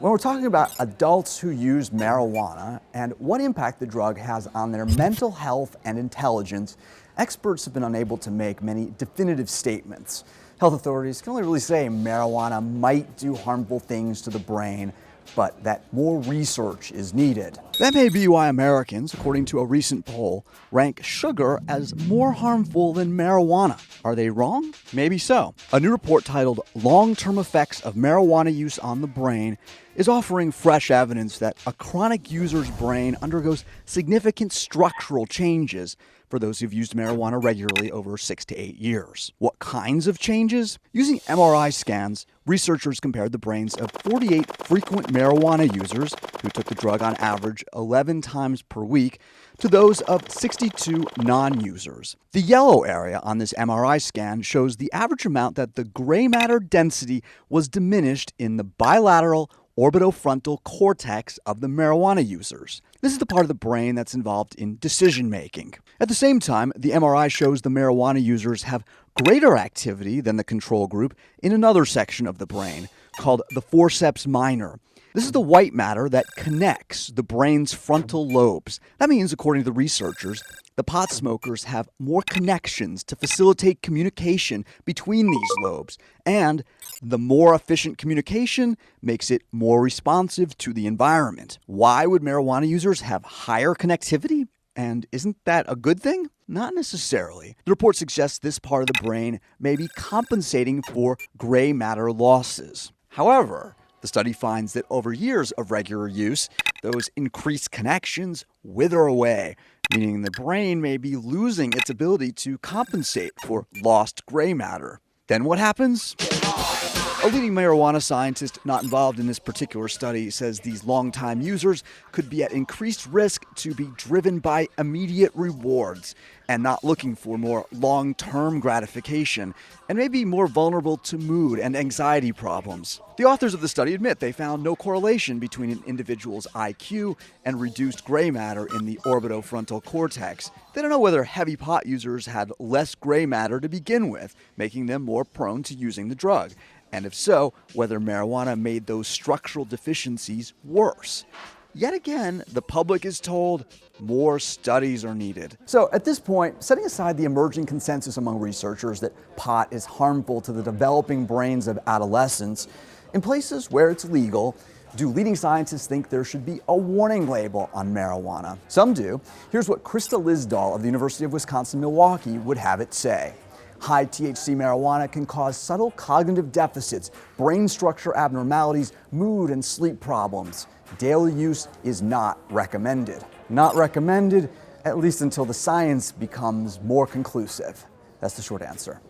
When we're talking about adults who use marijuana and what impact the drug has on their mental health and intelligence, experts have been unable to make many definitive statements. Health authorities can only really say marijuana might do harmful things to the brain, but that more research is needed. That may be why Americans, according to a recent poll, rank sugar as more harmful than marijuana. Are they wrong? Maybe so. A new report titled Long-Term Effects of Marijuana Use on the Brain is offering fresh evidence that a chronic user's brain undergoes significant structural changes for those who've used marijuana regularly over 6 to 8 years. What kinds of changes? Using MRI scans, researchers compared the brains of 48 frequent marijuana users who took the drug on average 11 times per week to those of 62 non-users. The yellow area on this MRI scan shows the average amount that the gray matter density was diminished in the bilateral orbitofrontal cortex of the marijuana users. This is the part of the brain that's involved in decision-making. At the same time, the MRI shows the marijuana users have greater activity than the control group in another section of the brain, called the forceps minor. This is the white matter that connects the brain's frontal lobes. That means, according to the researchers, the pot smokers have more connections to facilitate communication between these lobes, and the more efficient communication makes it more responsive to the environment. Why would marijuana users have higher connectivity? And isn't that a good thing? Not necessarily. The report suggests this part of the brain may be compensating for gray matter losses. However, the study finds that over years of regular use, those increased connections wither away, meaning the brain may be losing its ability to compensate for lost gray matter. Then what happens? A leading marijuana scientist not involved in this particular study says these long-time users could be at increased risk to be driven by immediate rewards and not looking for more long-term gratification, and may be more vulnerable to mood and anxiety problems. The authors of the study admit they found no correlation between an individual's IQ and reduced gray matter in the orbitofrontal cortex. They don't know whether heavy pot users had less gray matter to begin with, making them more prone to using the drug. And if so, whether marijuana made those structural deficiencies worse. Yet again, the public is told more studies are needed. So at this point, setting aside the emerging consensus among researchers that pot is harmful to the developing brains of adolescents, in places where it's legal, do leading scientists think there should be a warning label on marijuana? Some do. Here's what Krista Lisdahl of the University of Wisconsin-Milwaukee would have it say. High THC marijuana can cause subtle cognitive deficits, brain structure abnormalities, mood and sleep problems. Daily use is not recommended. Not recommended, at least until the science becomes more conclusive. That's the short answer.